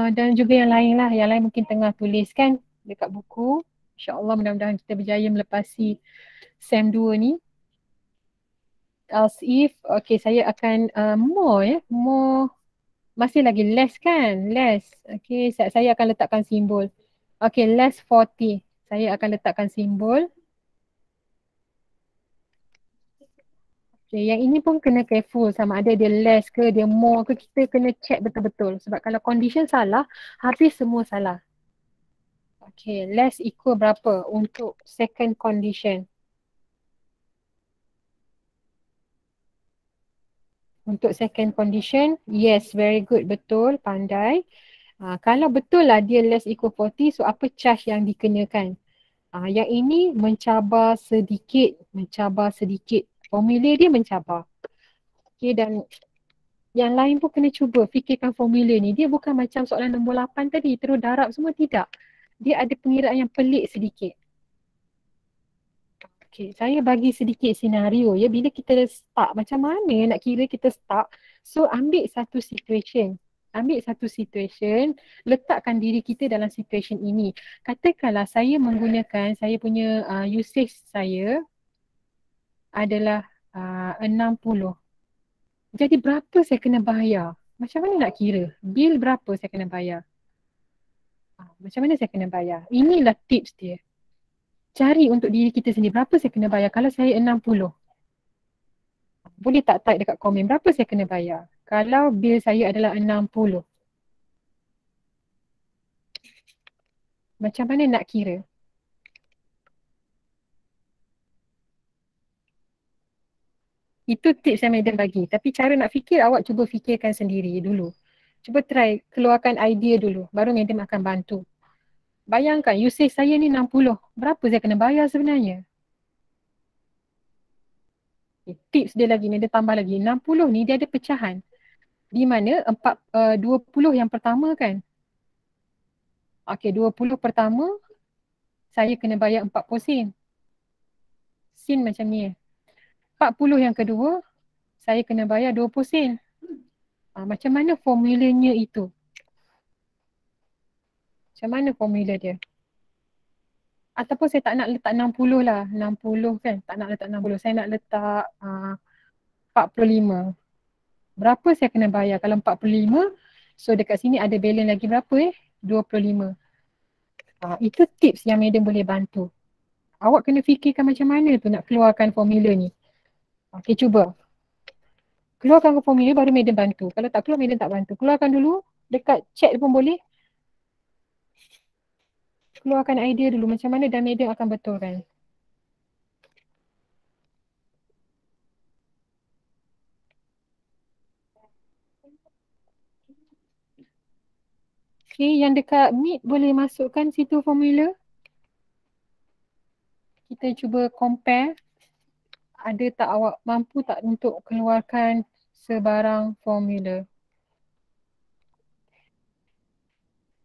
Dan juga yang lain lah. Yang lain mungkin tengah tulis kan dekat buku. InsyaAllah mudah-mudahan kita berjaya melepasi SEM 2 ni. Else if, okay saya akan more ya. More, masih lagi less kan? Less. Okay, saya akan letakkan simbol. Okay, less 40. Saya akan letakkan simbol. Okay, yang ini pun kena careful sama ada dia less ke, dia more ke, kita kena check betul-betul. Sebab kalau condition salah, habis semua salah. Okay, less equal berapa untuk second condition? Untuk second condition, yes, very good, betul, pandai. Kalau betul lah dia less equal 40, so apa charge yang dikenakan? Yang ini mencabar sedikit, formula dia mencabar. Okay, dan yang lain pun kena cuba fikirkan formula ni. Dia bukan macam soalan nombor 8 tadi, terus darab semua, tidak. Dia ada pengiraan yang pelik sedikit. Okay, saya bagi sedikit senario ya, bila kita start, macam mana nak kira kita start. So ambil satu situation, letakkan diri kita dalam situation ini. Katakanlah saya menggunakan, saya punya usage saya adalah 60. Jadi berapa saya kena bayar? Macam mana nak kira? Bil berapa saya kena bayar? Macam mana saya kena bayar? Inilah tips dia. Cari untuk diri kita sendiri, berapa saya kena bayar kalau saya 60. Boleh tak type dekat komen, berapa saya kena bayar kalau bil saya adalah 60. Macam mana nak kira? Itu tips yang Madam bagi. Tapi cara nak fikir, awak cuba fikirkan sendiri dulu. Cuba try, keluarkan idea dulu. Baru Madam akan bantu. Bayangkan, usage saya ni 60. Berapa saya kena bayar sebenarnya? Tips dia lagi, Madam tambah lagi. 60 ni dia ada pecahan. Di mana 20 yang pertama kan? Okay, 20 pertama, saya kena bayar 40 sen. Sen macam ni. 40 yang kedua, saya kena bayar 20 sen. Macam mana formulanya itu? Macam mana formula dia? Ataupun saya tak nak letak 60 lah. 60 kan? Tak nak letak 60. Saya nak letak 45. Berapa saya kena bayar? Kalau 45, so dekat sini ada balance lagi berapa 25. Itu tips yang Madam boleh bantu. Awak kena fikirkan macam mana tu nak keluarkan formula ni. Okay, cuba. Keluarkan formula baru Madam bantu. Kalau tak keluar, Madam tak bantu. Keluarkan dulu. Dekat chat pun boleh. Keluarkan idea dulu macam mana dan Madam akan betulkan. Okay, yang dekat Meet boleh masukkan situ formula. Kita cuba compare. Ada tak awak mampu tak untuk keluarkan sebarang formula.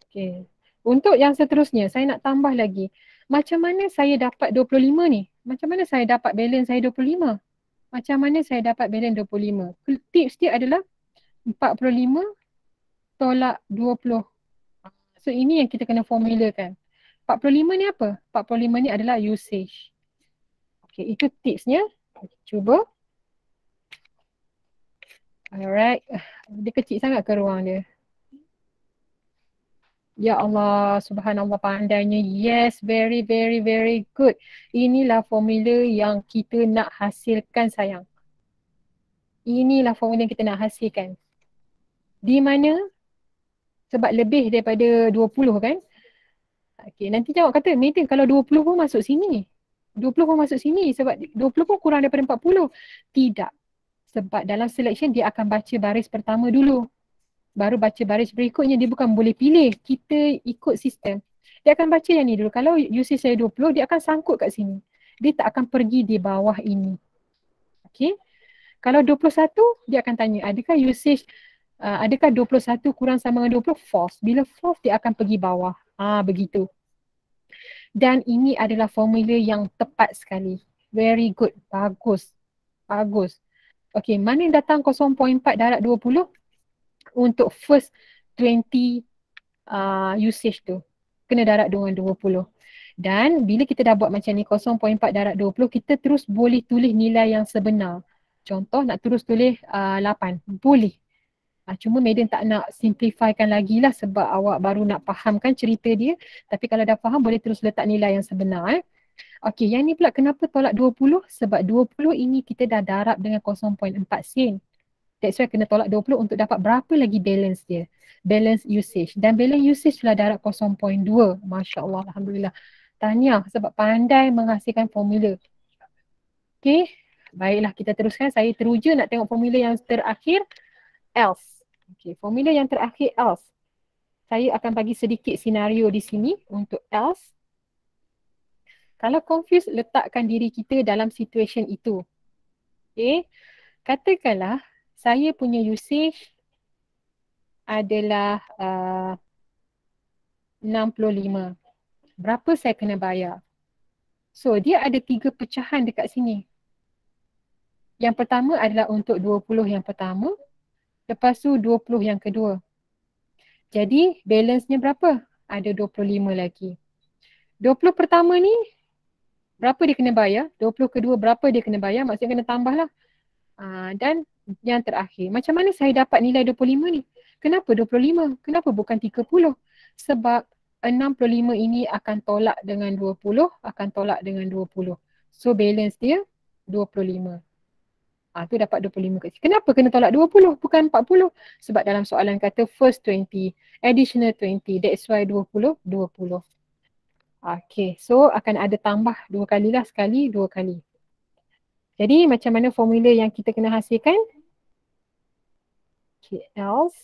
Okay. Untuk yang seterusnya, saya nak tambah lagi. Macam mana saya dapat 25 ni? Macam mana saya dapat balance saya 25? Macam mana saya dapat balance 25? Tips dia adalah 45 tolak 20. So ini yang kita kena formulakan. 45 ni apa? 45 ni adalah usage. Okay, itu tipsnya. Cuba. Alright. Dia kecil sangat ke ruang dia? Ya Allah, subhanallah pandainya. Yes, very, very, very good. Inilah formula yang kita nak hasilkan sayang. Inilah formula yang kita nak hasilkan. Di mana? Sebab lebih daripada 20 kan? Okay, nanti jawab kata, Madam kalau 20 pun masuk sini. 20 pun masuk sini sebab 20 pun kurang daripada 40. Tidak. Sebab dalam selection dia akan baca baris pertama dulu. Baru baca baris berikutnya, dia bukan boleh pilih. Kita ikut sistem. Dia akan baca yang ni dulu. Kalau usage saya 20, dia akan sangkut kat sini. Dia tak akan pergi di bawah ini. Okay. Kalau 21, dia akan tanya, adakah usage, adakah 21 kurang sama dengan 20? False. Bila false, dia akan pergi bawah. Begitu. Dan ini adalah formula yang tepat sekali. Very good. Bagus. Bagus. Okay, mana yang datang 0.4 darab 20? Untuk first 20 usage tu. Kena darab dengan 20. Dan bila kita dah buat macam ni 0.4 darab 20, kita terus boleh tulis nilai yang sebenar. Contoh nak terus tulis 8. Boleh. Cuma Madam tak nak simplifykan lagi lah sebab awak baru nak fahamkan cerita dia. Tapi kalau dah faham boleh terus letak nilai yang sebenar. Okey, yang ni pula kenapa tolak 20? Sebab 20 ini kita dah darab dengan 0.4 sen. That's why kena tolak 20 untuk dapat berapa lagi balance dia. Balance usage. Dan balance usage lah darab 0.2. Masya Allah, Alhamdulillah. Tahniah sebab pandai menghasilkan formula. Okay. Baiklah, kita teruskan. Saya teruja nak tengok formula yang terakhir. Else. Okay, formula yang terakhir else. Saya akan bagi sedikit senario di sini untuk else. Kalau confused, letakkan diri kita dalam situasi itu. Okay. Katakanlah saya punya usage adalah 65. Berapa saya kena bayar? So, dia ada 3 pecahan dekat sini. Yang pertama adalah untuk 20 yang pertama. Lepas tu 20 yang kedua. Jadi, balance-nya berapa? Ada 25 lagi. 20 pertama ni, berapa dia kena bayar? 20 kedua berapa dia kena bayar? Maksudnya kena tambah lah. Dan yang terakhir, macam mana saya dapat nilai 25 ni? Kenapa 25? Kenapa bukan 30? Sebab 65 ini akan tolak dengan 20, akan tolak dengan 20. So balance dia 25. Tu dapat 25 kat sini. Kenapa kena tolak 20 bukan 40? Sebab dalam soalan kata first 20, additional 20. That's why 20, 20. Okay, so akan ada tambah 2 kali lah, sekali 2 kali. Jadi macam mana formula yang kita kena hasilkan? Okay, else.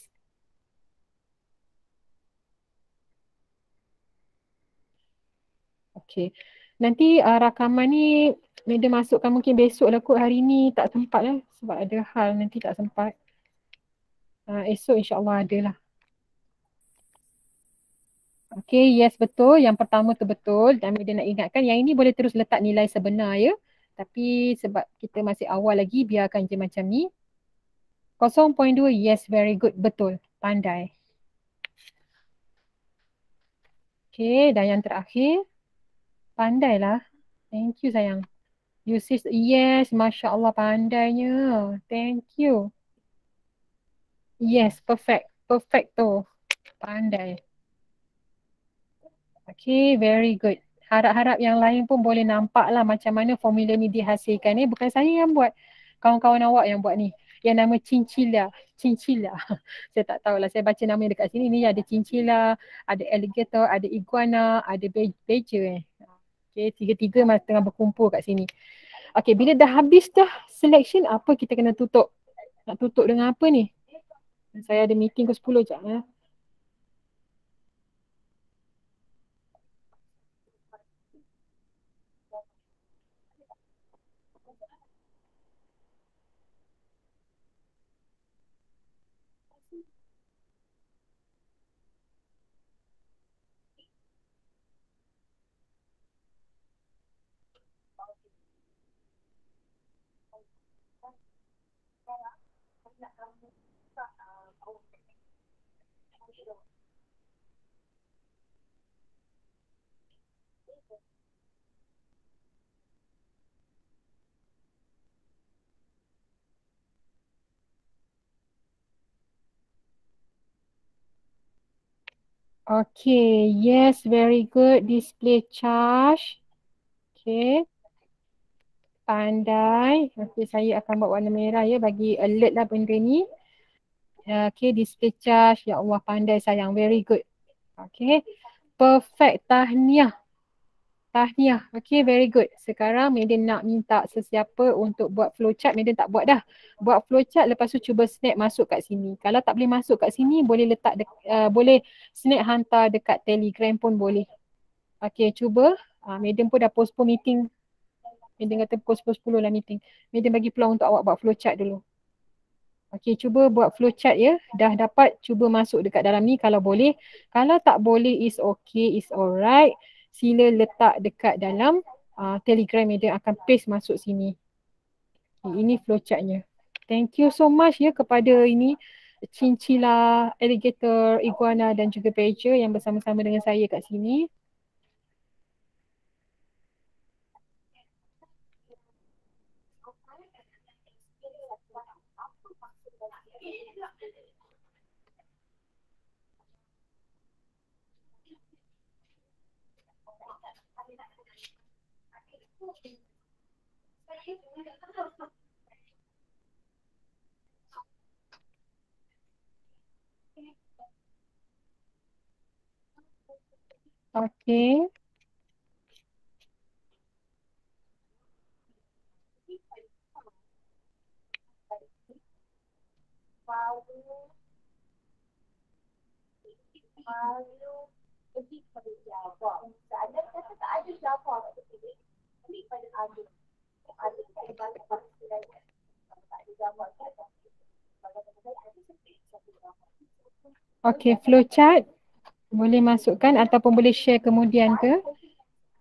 Okay. Nanti rakaman ni Madam masukkan mungkin besok lah kot, hari ni tak sempat lah sebab ada hal nanti tak sempat. Esok insyaAllah ada lah. Okay, yes betul. Yang pertama tu betul dan Madam nak ingatkan yang ini boleh terus letak nilai sebenar ya. Tapi sebab kita masih awal lagi, biarkan je macam ni. 0.2, yes very good, betul. Pandai. Okay, dan yang terakhir. Pandailah. Thank you sayang. Usage, yes, Masya Allah pandainya. Thank you. Yes, perfect. Perfect tu. Pandai. Okay, very good. Harap-harap yang lain pun boleh nampak lah macam mana formula ni dihasilkan. Bukan saya yang buat. Kawan-kawan awak yang buat ni. Yang nama Chinchilla. Chinchilla. Saya tak tahulah. Saya baca nama dekat sini. Ni ada Chinchilla, ada alligator, ada iguana, ada badger. Okay, tiga-tiga masih tengah berkumpul kat sini. Okay, bila dah habis dah selection, apa kita kena tutup? Nak tutup dengan apa ni? Saya ada meeting ke 10 jap. Okay, yes, very good. Display charge. Okay. Pandai. Okay, saya akan buat warna merah ya, bagi alert lah benda ni. Okay, display charge. Ya Allah, pandai sayang. Very good. Okay. Perfect. Tahniah. Tahniah. Okay, very good. Sekarang Madam nak minta sesiapa untuk buat flowchart. Madam tak buat dah. Buat flowchart, lepas tu cuba snap masuk kat sini. Kalau tak boleh masuk kat sini, boleh letak boleh snap hantar dekat Telegram pun boleh. Okay, cuba. Madam pun dah postpone meeting. Madam kata pukul 10 lah meeting. Madam bagi peluang untuk awak buat flowchart dulu. Okay, cuba buat flowchart ya. Dah dapat, cuba masuk dekat dalam ni kalau boleh. Kalau tak boleh, is okay, is alright. Sila letak dekat dalam Telegram, Madam akan paste masuk sini. Ini flowchartnya. Thank you so much ya kepada ini Chinchilla, alligator, iguana dan juga badger yang bersama-sama dengan saya kat sini. Okay. Okay, flowchart boleh masukkan ataupun boleh share kemudian ke?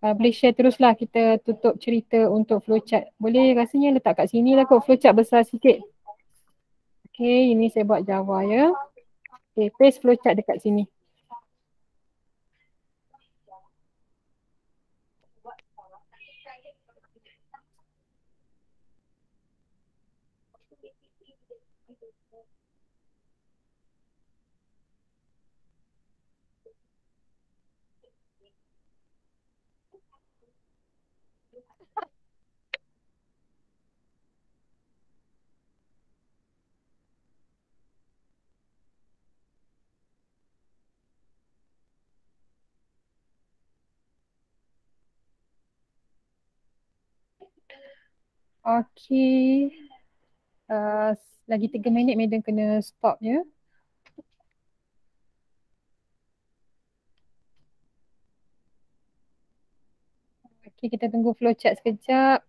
Boleh share teruslah, kita tutup cerita untuk flowchart. Boleh rasanya letak kat sini lah kot, flowchart besar sikit. Okay, ini saya buat Java ya. Okay, paste flowchart dekat sini. Okay. Lagi 3 minit Madam kena stop ya. Okay, kita tunggu flowchart sekejap.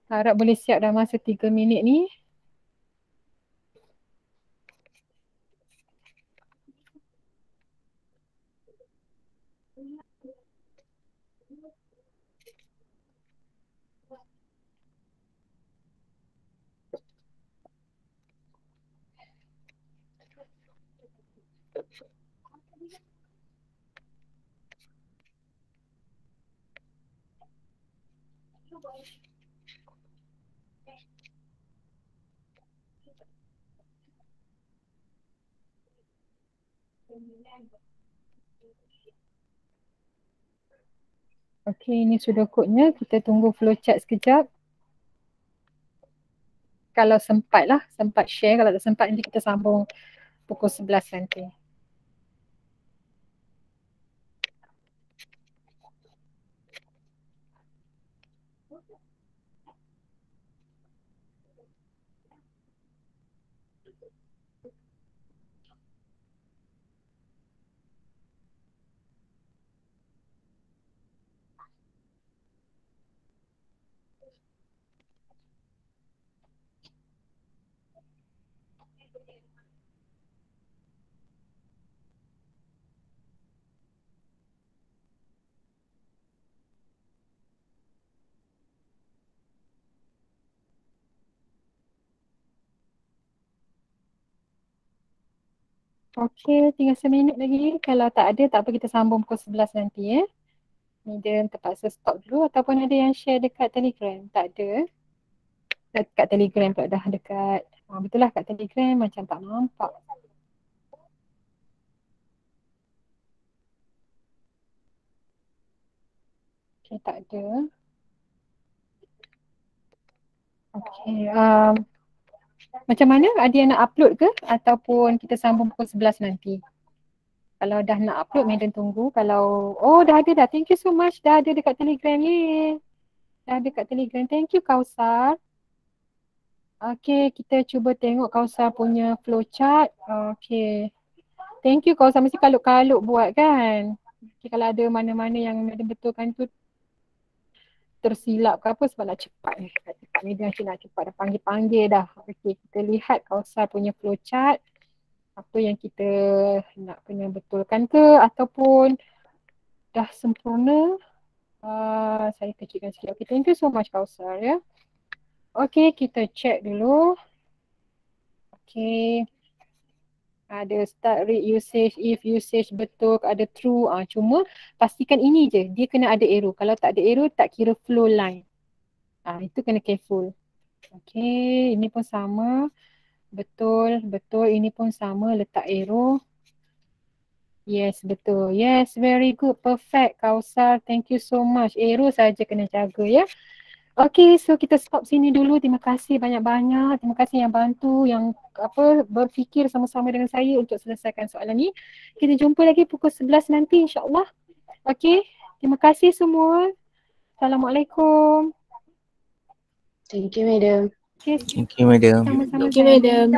Harap boleh siap dalam masa 3 minit ni. Okay, ini sudah kodnya. Kita tunggu flowchart sekejap. Kalau sempat lah, sempat share. Kalau tak sempat nanti kita sambung pukul 11 nanti. Okay, tinggal 1 minit lagi. Kalau tak ada, tak apa, kita sambung pukul 11 nanti ya. Ni dia terpaksa stop dulu ataupun ada yang share dekat Telegram. Tak ada. Dekat Telegram pula dah dekat. Betul lah kat Telegram macam tak nampak. Okay, tak ada. Okay, macam mana? Ada yang nak upload ke? Ataupun kita sambung pukul 11 nanti? Kalau dah nak upload, Madam tunggu. Kalau, oh dah ada dah. Thank you so much. Dah ada dekat Telegram. Yeay. Dah ada dekat Telegram. Thank you Kausar. Okay, kita cuba tengok Kausar punya flowchart. Okay. Thank you Kausar. Mesti kalut-kalut buat kan? Okay, kalau ada mana-mana yang Madam betulkan tu tersilap ke apa sebab nak cepat. Kat Madam macam nak cepat. Dah panggil-panggil dah. Okay, kita lihat Kausar punya flowchart. Apa yang kita nak kena betulkan ke ataupun dah sempurna. Saya kecilkan sikit. Okay, thank you so much Kausar ya. Okay, kita check dulu. Okay. Ada start rate usage, if usage betul, ada true. Cuma pastikan ini je, dia kena ada arrow. Kalau tak ada arrow, tak kira flow line. Itu kena careful. Okay, ini pun sama. Betul, betul. Ini pun sama, letak arrow. Yes, betul. Yes, very good. Perfect, Kausar. Thank you so much. Arrow saja kena jaga ya. Okay, so kita stop sini dulu. Terima kasih banyak-banyak. Terima kasih yang bantu, yang berfikir sama-sama dengan saya untuk selesaikan soalan ni. Kita jumpa lagi pukul 11 nanti insya-Allah. Okay, terima kasih semua. Assalamualaikum. Thank you, Madam. Okay, Thank you, madam. sama-sama. Okay, madam.